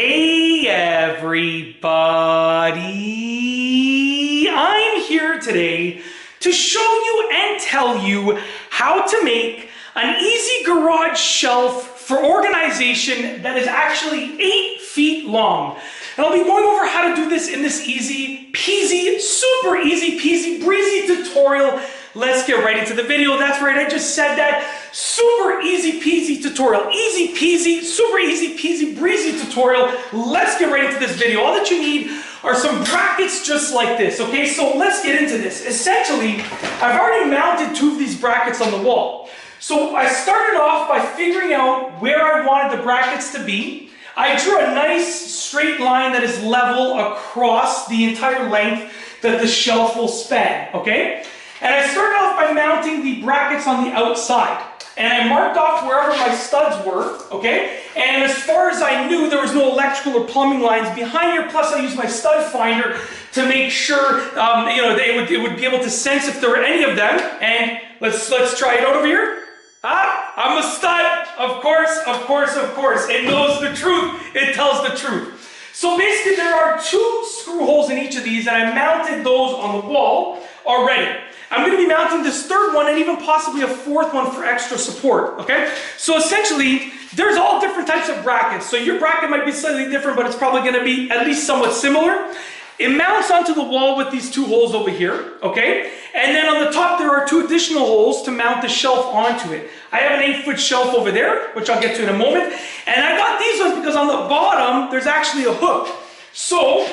Hey everybody! I'm here today to show you and tell you how to make an easy garage shelf for organization that is actually 8 feet long. And I'll be going over how to do this in this easy peasy, super easy peasy breezy tutorial. Let's get right into the video. That's right, I just said that. Super easy peasy tutorial. Easy peasy, super easy peasy breezy tutorial. Let's get right into this video. All that you need are some brackets just like this, okay? So let's get into this. Essentially, I've already mounted 2 of these brackets on the wall. So I started off by figuring out where I wanted the brackets to be. I drew a nice straight line that is level across the entire length that the shelf will span, okay? And I started off by mounting the brackets on the outside. And I marked off wherever my studs were, okay? And as far as I knew, there was no electrical or plumbing lines behind here. Plus, I used my stud finder to make sure, it would be able to sense if there were any of them. And let's try it out over here. I'm a stud. Of course. It knows the truth. It tells the truth. So basically, there are 2 screw holes in each of these, and I mounted those on the wall already. I'm going to be mounting this 3rd one and even possibly a 4th one for extra support, okay? So essentially, there's all different types of brackets. So your bracket might be slightly different, but it's probably going to be at least somewhat similar. It mounts onto the wall with these 2 holes over here, okay? And then on the top, there are 2 additional holes to mount the shelf onto it. I have an 8-foot shelf over there, which I'll get to in a moment. And I got these ones because on the bottom, there's actually a hook. So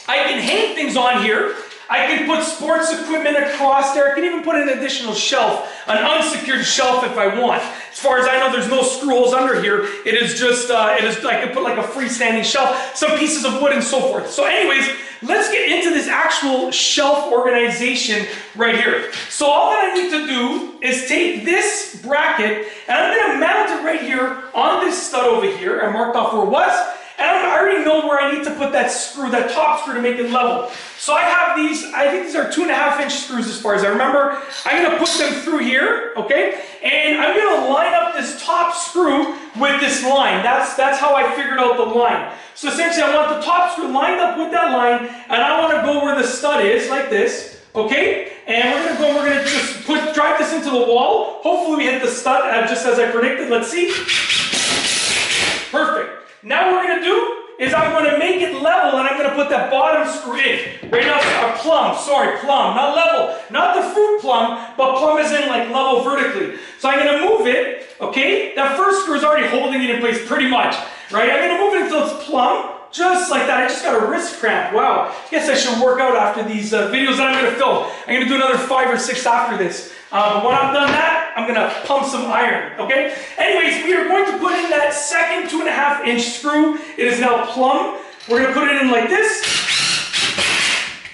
I can hang things on here. I can put sports equipment across there. I can even put an additional shelf, an unsecured shelf if I want. As far as I know, there's no screw holes under here. It is just, I can put like a freestanding shelf, some pieces of wood and so forth. So anyways, let's get into this actual shelf organization right here. So all that I need to do is take this bracket and I'm going to mount it right here on this stud over here. I marked off where it was. And I already know where I need to put that screw, that top screw to make it level. So I have these, I think these are 2.5-inch screws as far as I remember. I'm going to put them through here, okay? And I'm going to line up this top screw with this line. That's how I figured out the line. So essentially I want the top screw lined up with that line, and I want to go where the stud is, like this, okay? And we're going to just drive this into the wall. Hopefully we hit the stud just as I predicted. Let's see. Perfect. Now what we're going to do is I'm going to make it level and I'm going to put that bottom screw in. Right now, plumb, not level. Not the fruit plum, but plumb is in like level vertically. So I'm going to move it, okay? That first screw is already holding it in place pretty much, right? I'm going to move it until it's plumb, just like that. I just got a wrist cramp. Wow. I guess I should work out after these videos that I'm going to film. I'm going to do another 5 or 6 after this. But when I'm done that, I'm going to pump some iron, okay? Anyways, we are going to put in that second 2.5-inch screw. It is now plumb. We're going to put it in like this.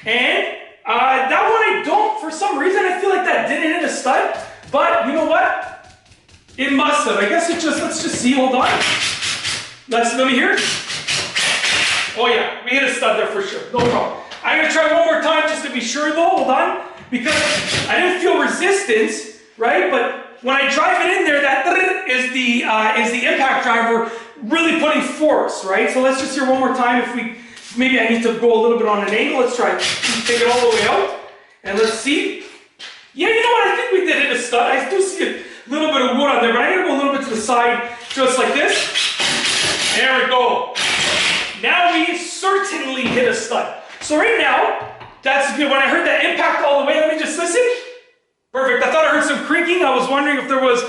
And that one I don't, for some reason, I feel like that didn't hit a stud. But you know what? It must have. I guess let's just see. Hold on. Let me hear. Oh yeah, we hit a stud there for sure. No problem. I'm going to try one more time just to be sure though. Hold on. Because I didn't feel resistance, right? But when I drive it in there, that is the impact driver really putting force, right? So let's just hear one more time. Maybe I need to go a little bit on an angle. Let's try take it all the way out. And let's see. Yeah, you know what? I think we did hit a stud. I do see a little bit of wood on there, but I'm going to go a little bit to the side, just like this. There we go. Now we certainly hit a stud. So right now, that's good. When I heard that impact all the way, let me just listen. Perfect. I thought I heard some creaking. I was wondering if there was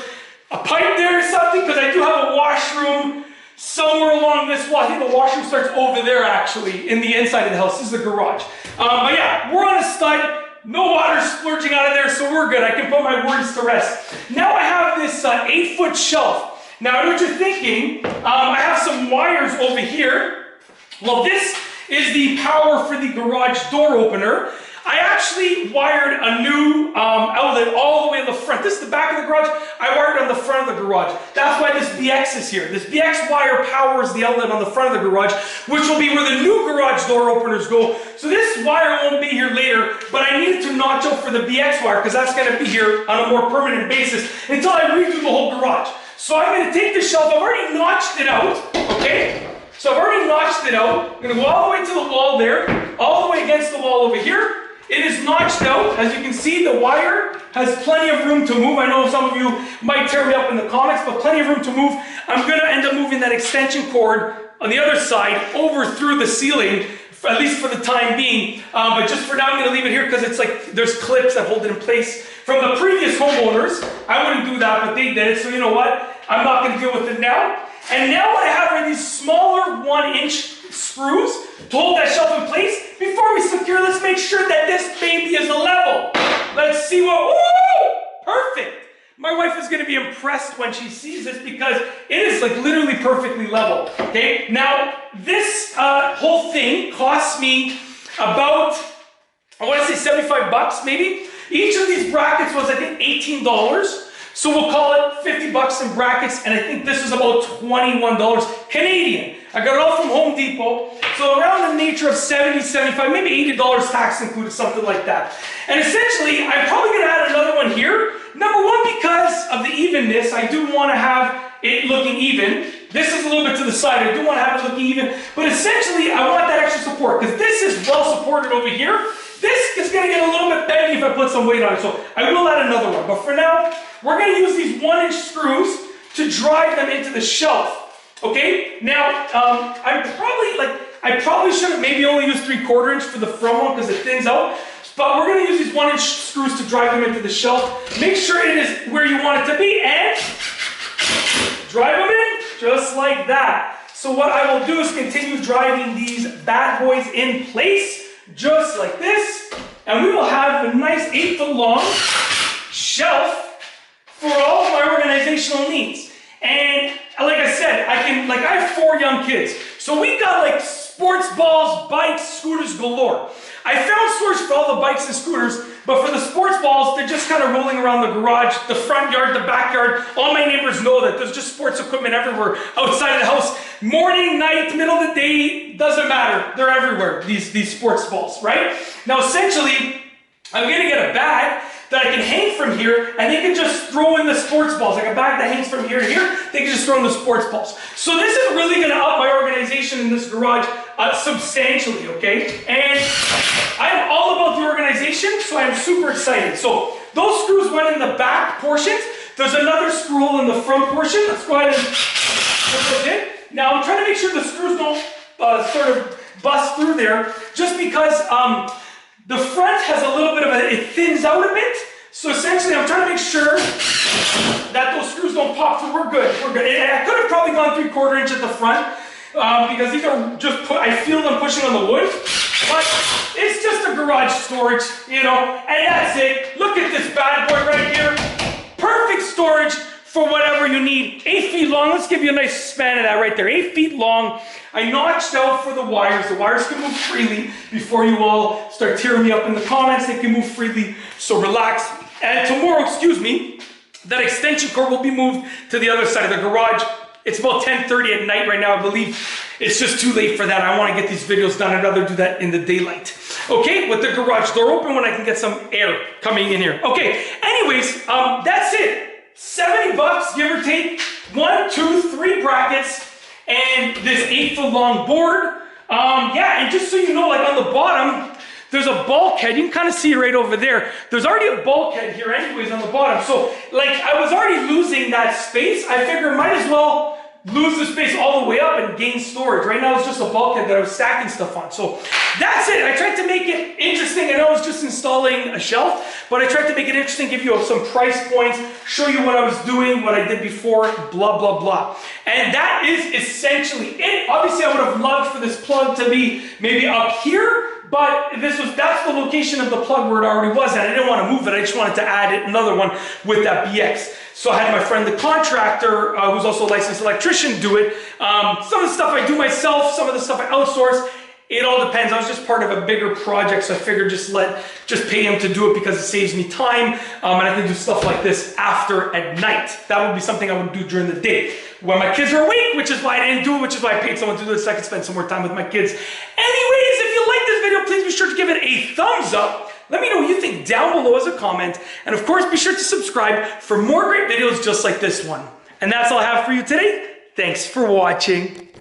a pipe there or something, because I do have a washroom somewhere along this wall. I think the washroom starts over there, actually, in the inside of the house. This is the garage. But yeah, we're on a stud. No water splurging out of there, so we're good. I can put my worries to rest. Now I have this 8-foot shelf. Now, I know what you're thinking. I have some wires over here. Well, this is the power for the garage door opener. I actually wired a new outlet all the way in the front. This is the back of the garage. I wired it on the front of the garage. That's why this BX is here. This BX wire powers the outlet on the front of the garage, which will be where the new garage door openers go. So this wire won't be here later, but I needed to notch out for the BX wire because that's going to be here on a more permanent basis until I redo the whole garage. So I'm going to take the shelf. I've already notched it out, okay? So I've already notched notched it out. I'm gonna go all the way to the wall there, all the way against the wall over here. It is notched out. As you can see, the wire has plenty of room to move. I know some of you might tear me up in the comments, but plenty of room to move. I'm gonna end up moving that extension cord on the other side over through the ceiling, at least for the time being. But just for now, I'm gonna leave it here because it's like there's clips that hold it in place. From the previous homeowners, I wouldn't do that, but they did it. So you know what? I'm not gonna deal with it now. And now what I have are these smaller 1-inch screws to hold that shelf in place. Before we secure, let's make sure that this baby is level. Let's see what, woo! Perfect. My wife is gonna be impressed when she sees this because it is like literally perfectly level, okay? Now, this whole thing costs me about, I wanna say 75 bucks maybe. Each of these brackets was, I think, $18. So we'll call it 50 bucks in brackets, and I think this is about $21 Canadian. I got it all from Home Depot. So around the nature of 70, 75, maybe $80 tax included, something like that. And essentially, I'm probably gonna add another one here. Number one, because of the evenness, I do wanna have it looking even. This is a little bit to the side, I do wanna have it looking even, but essentially, I want that extra support, because this is well supported over here. This is gonna get a little bit bendy if I put some weight on it, so I will add another one. But for now, we're gonna use these 1-inch screws to drive them into the shelf, okay? Now, I probably should have maybe only used 3/4 inch for the front one because it thins out, but we're gonna use these 1-inch screws to drive them into the shelf. Make sure it is where you want it to be and drive them in just like that. So what I will do is continue driving these bad boys in place, just like this, and we will have a nice 8-foot long shelf for all of my organizational needs. And like I said, I have 4 young kids, so we got like sports balls, bikes, scooters galore. I found storage for all the bikes and scooters, but for the sports balls, they're just kind of rolling around the garage, the front yard, the backyard. All my neighbors know that there's just sports equipment everywhere outside of the house. Morning, night, middle of the day, doesn't matter. They're everywhere, these sports balls, right? Now, essentially, I'm gonna get a bag that I can hang from here, and they can just throw in the sports balls, like a bag that hangs from here to here, they can just throw in the sports balls. So this is really gonna up my organization in this garage substantially, okay? And I'm all about the organization, so I'm super excited. So those screws went in the back portions. There's another screw hole in the front portion. Let's go ahead and put those in. Now I'm trying to make sure the screws don't sort of bust through there, just because the front has a little bit of it thins out a bit. So essentially, I'm trying to make sure that those screws don't pop through. We're good, we're good. And I could have probably gone 3/4 inch at the front because these are just, I feel them pushing on the wood. But it's just a garage storage, you know, and that's it. Look at this bad boy right here. Perfect storage for whatever you need. 8 feet long. Let's give you a nice span of that right there. 8 feet long. I notched out for the wires. The wires can move freely before you all start tearing me up in the comments. They can move freely, so relax. And tomorrow, excuse me, that extension cord will be moved to the other side of the garage. It's about 10:30 at night right now, I believe. It's just too late for that. I want to get these videos done. I'd rather do that in the daylight. Okay, with the garage door open when I can get some air coming in here. Okay, anyways, that's it. 70 bucks, give or take. 1, 2, 3 brackets and this 8-foot long board. Yeah, and just so you know, like on the bottom, there's a bulkhead. You can kind of see it right over there. There's already a bulkhead here anyways on the bottom. So like I was already losing that space. I figured might as well lose the space all the way up and gain storage. Right now it's just a bulkhead that I was stacking stuff on. So that's it. I tried to make it interesting. I know I was just installing a shelf, but I tried to make it interesting, give you some price points, show you what I was doing, what I did before, blah, blah, blah. And that is essentially it. Obviously, I would have loved for this plug to be maybe up here, but that's the location of the plug where it already was, and I didn't want to move it. I just wanted to add another one with that BX. So I had my friend, the contractor, who's also a licensed electrician, do it. Some of the stuff I do myself, some of the stuff I outsource. It all depends. I was just part of a bigger project, so I figured just pay him to do it because it saves me time, and I can do stuff like this after at night. That would be something I would do during the day when my kids are awake, which is why I didn't do it, which is why I paid someone to do this so I could spend some more time with my kids. Anyways, if you like this video, please be sure to give it a thumbs up. Let me know what you think down below as a comment, and of course, be sure to subscribe for more great videos just like this one. And that's all I have for you today. Thanks for watching.